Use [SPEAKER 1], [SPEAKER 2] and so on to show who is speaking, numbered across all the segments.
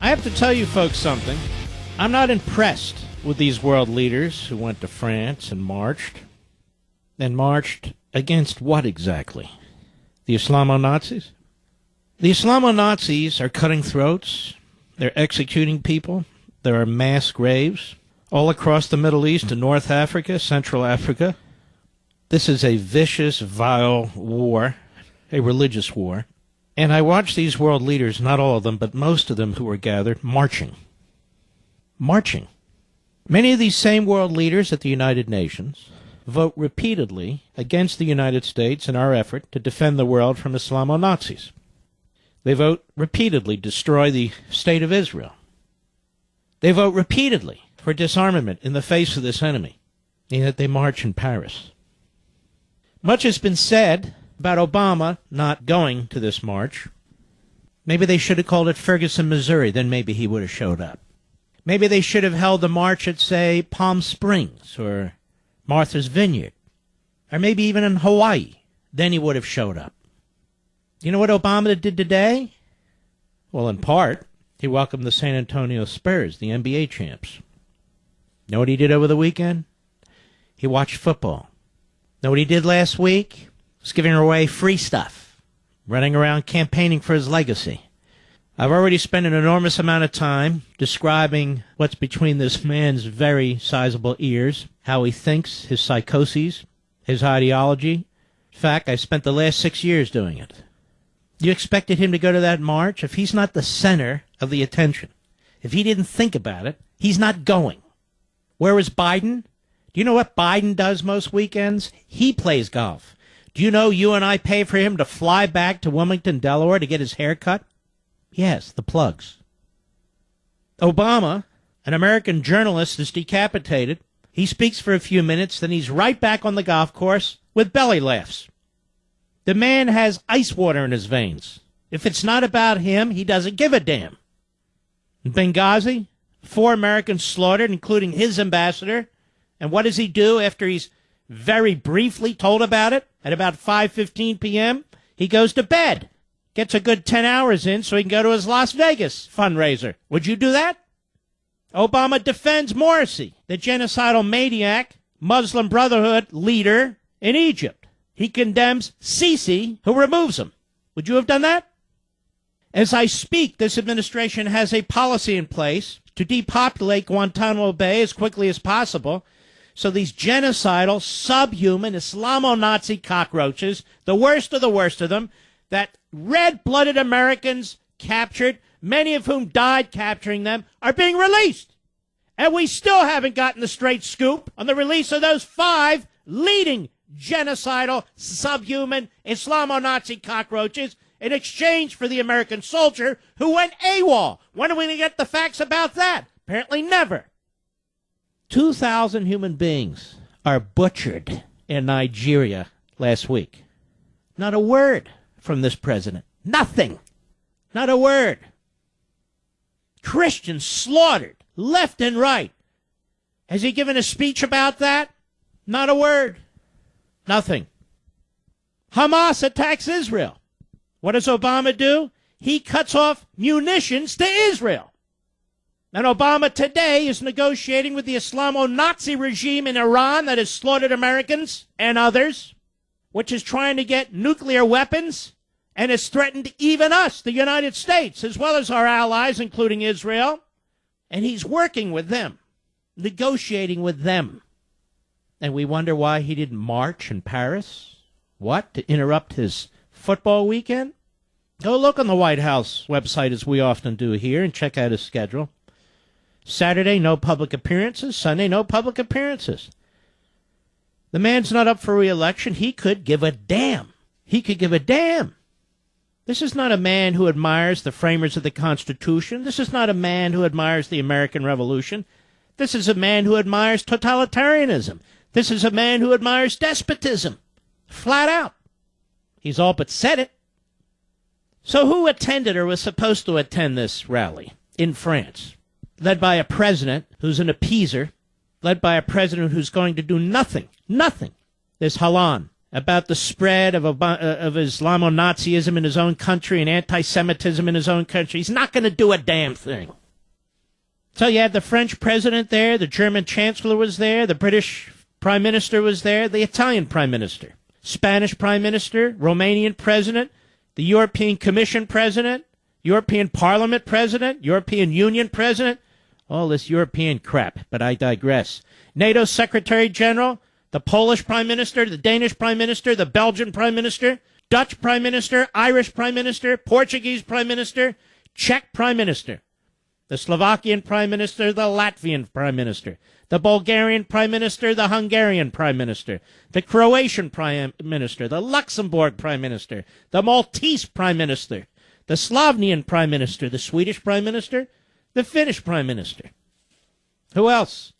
[SPEAKER 1] I have to tell you folks something. I'm not impressed with these world leaders who went to France and marched. And marched against what exactly? The Islamo-Nazis? The Islamo-Nazis are cutting throats. They're executing people. There are mass graves all across the Middle East and North Africa, Central Africa. This is a vicious, vile war, a religious war. And I watch these world leaders, not all of them, but most of them who are gathered, marching. Marching. Many of these same world leaders at the United Nations vote repeatedly against the United States in our effort to defend the world from Islamo-Nazis. They vote repeatedly to destroy the State of Israel. They vote repeatedly for disarmament in the face of this enemy, and yet they march in Paris. Much has been said about Obama not going to this march. Maybe they should have called it Ferguson, Missouri, then maybe he would have showed up. Maybe they should have held the march at, say, Palm Springs or Martha's Vineyard, or maybe even in Hawaii. Then he would have showed up. You know what Obama did today? Well, in part, he welcomed the San Antonio Spurs, the NBA champs. Know what he did over the weekend? He watched football. Know what he did last week? He was giving away free stuff, running around campaigning for his legacy. I've already spent an enormous amount of time describing what's between this man's very sizable ears, how he thinks, his psychoses, his ideology. In fact, I spent the last 6 years doing it. You expected him to go to that march? If he's not the center of the attention, if he didn't think about it, he's not going. Where was Biden? Do you know what Biden does most weekends? He plays golf. Do you know you and I pay for him to fly back to Wilmington, Delaware to get his hair cut? Yes, the plugs. Obama, an American journalist, is decapitated. He speaks for a few minutes, then he's right back on the golf course with belly laughs. The man has ice water in his veins. If it's not about him, he doesn't give a damn. In Benghazi, 4 Americans slaughtered, including his ambassador. And what does he do after he's very briefly told about it? At about 5:15 p.m., he goes to bed. Gets a good 10 hours in so he can go to his Las Vegas fundraiser. Would you do that? Obama defends Morsi, the genocidal maniac, Muslim Brotherhood leader in Egypt. He condemns Sisi, who removes him. Would you have done that? As I speak, this administration has a policy in place to depopulate Guantanamo Bay as quickly as possible so these genocidal, subhuman, Islamo-Nazi cockroaches, the worst of them, that red-blooded Americans captured, many of whom died capturing them, are being released. And we still haven't gotten the straight scoop on the release of those 5 leading genocidal, subhuman, Islamo-Nazi cockroaches in exchange for the American soldier who went AWOL. When are we going to get the facts about that? Apparently never. 2,000 human beings are butchered in Nigeria last week. Not a word from this president. Nothing. Not a word. Christians slaughtered left and right. Has he given a speech about that? Not a word. Nothing. Hamas attacks Israel. What does Obama do? He cuts off munitions to Israel. And Obama today is negotiating with the Islamo-Nazi regime in Iran that has slaughtered Americans and others, which is trying to get nuclear weapons and has threatened even us, the United States, as well as our allies, including Israel. And he's working with them, negotiating with them. And we wonder why he didn't march in Paris. What? To interrupt his football weekend? Go look on the White House website, as we often do here, and check out his schedule. Saturday, no public appearances. Sunday, no public appearances. The man's not up for re-election. He could give a damn. He could give a damn. This is not a man who admires the framers of the Constitution. This is not a man who admires the American Revolution. This is a man who admires totalitarianism. This is a man who admires despotism. Flat out. He's all but said it. So who attended or was supposed to attend this rally in France? Led by a president who's an appeaser, led by a president who's going to do nothing. There's Hollande about the spread of Islamo-Nazism in his own country and anti-Semitism in his own country. He's not going to do a damn thing. So you had the French president there, the German chancellor was there, the British prime minister was there, the Italian prime minister, Spanish prime minister, Romanian president, the European Commission president, European Parliament president, European Union president, all this European crap, but I digress. NATO Secretary General, the Polish Prime Minister, the Danish Prime Minister, the Belgian Prime Minister, Dutch Prime Minister, Irish Prime Minister, Portuguese Prime Minister, Czech Prime Minister, the Slovakian Prime Minister, the Latvian Prime Minister, the Bulgarian Prime Minister, the Hungarian Prime Minister, the Croatian Prime Minister, the Luxembourg Prime Minister, the Maltese Prime Minister, the Slovenian Prime Minister, the Swedish Prime Minister, the Finnish Prime Minister. Who else?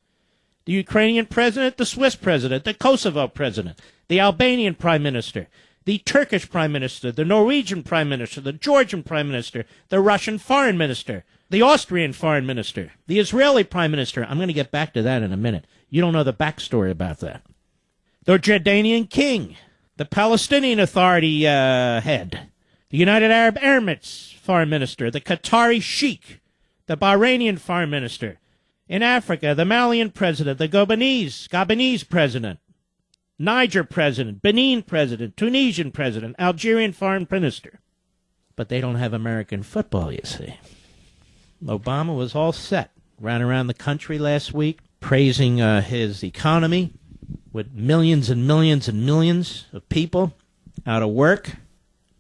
[SPEAKER 1] The Ukrainian President, the Swiss President, the Kosovo President, the Albanian Prime Minister, the Turkish Prime Minister, the Norwegian Prime Minister, the Georgian Prime Minister, the Russian Foreign Minister, the Austrian Foreign Minister, the Israeli Prime Minister. I'm going to get back to that in a minute. You don't know the backstory about that. The Jordanian King, the Palestinian Authority head, the United Arab Emirates Foreign Minister, the Qatari Sheikh, the Bahrainian Foreign Minister. In Africa, the Malian President, the Gabonese President, Niger President, Benin President, Tunisian President, Algerian Foreign Minister. But they don't have American football, you see. Obama was all set. Ran around the country last week praising his economy with millions and millions and millions of people out of work,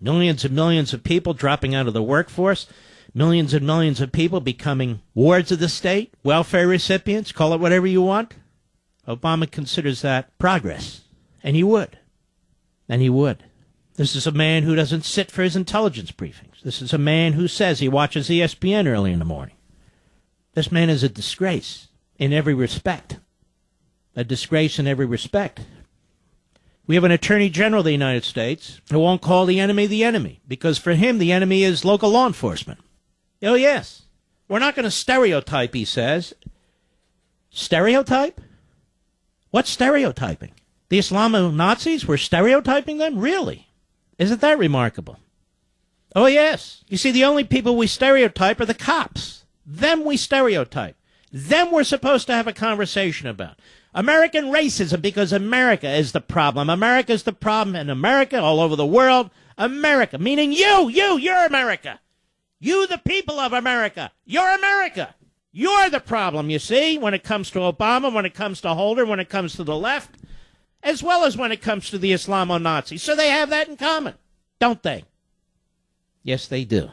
[SPEAKER 1] millions and millions of people dropping out of the workforce, millions and millions of people becoming wards of the state, welfare recipients, call it whatever you want. Obama considers that progress. And he would. And he would. This is a man who doesn't sit for his intelligence briefings. This is a man who says he watches ESPN early in the morning. This man is a disgrace in every respect. A disgrace in every respect. We have an Attorney General of the United States who won't call the enemy, because for him the enemy is local law enforcement. Oh, yes. We're not going to stereotype, he says. Stereotype? What's stereotyping? The Islamo-Nazis? We're stereotyping them? Really? Isn't that remarkable? Oh, yes. You see, the only people we stereotype are the cops. Them we stereotype. Them we're supposed to have a conversation about. American racism, because America is the problem. America is the problem, and America all over the world. America, meaning you're America. You, the people of America. You're America. You're the problem, you see, when it comes to Obama, when it comes to Holder, when it comes to the left, as well as when it comes to the Islamo-Nazis. So they have that in common, don't they? Yes, they do.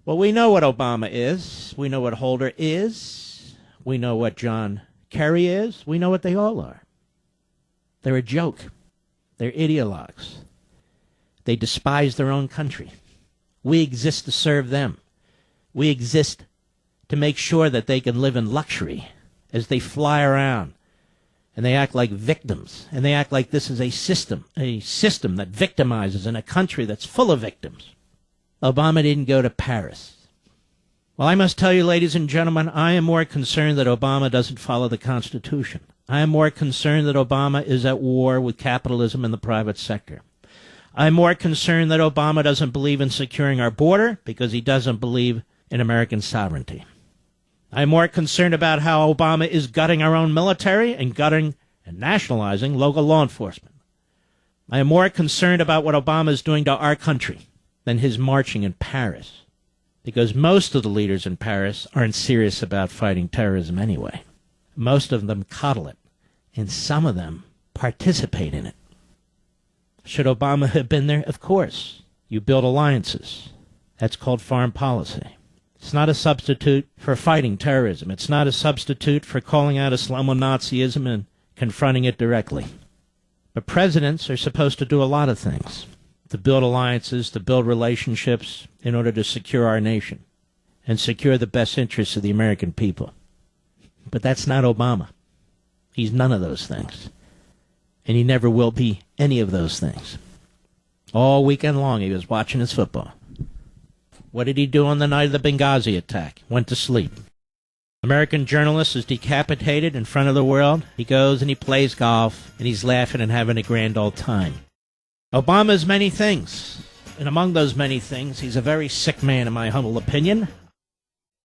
[SPEAKER 1] Well, we know what Obama is. We know what Holder is. We know what John Kerry is. We know what they all are. They're a joke. They're ideologues. They despise their own country. We exist to serve them. We exist to make sure that they can live in luxury as they fly around. And they act like victims. And they act like this is a system that victimizes in a country that's full of victims. Obama didn't go to Paris. Well, I must tell you, ladies and gentlemen, I am more concerned that Obama doesn't follow the Constitution. I am more concerned that Obama is at war with capitalism and the private sector. I'm more concerned that Obama doesn't believe in securing our border because he doesn't believe in American sovereignty. I'm more concerned about how Obama is gutting our own military and gutting and nationalizing local law enforcement. I am more concerned about what Obama is doing to our country than his marching in Paris, because most of the leaders in Paris aren't serious about fighting terrorism anyway. Most of them coddle it, and some of them participate in it. Should Obama have been there? Of course. You build alliances. That's called foreign policy. It's not a substitute for fighting terrorism. It's not a substitute for calling out Islamo-Nazism and confronting it directly. But presidents are supposed to do a lot of things. To build alliances, to build relationships in order to secure our nation and secure the best interests of the American people. But that's not Obama. He's none of those things. And he never will be any of those things. All weekend long he was watching his football. What did he do on the night of the Benghazi attack? Went to sleep. American journalist is decapitated in front of the world. He goes and he plays golf, and he's laughing and having a grand old time. Obama's many things, and among those many things, he's a very sick man, in my humble opinion.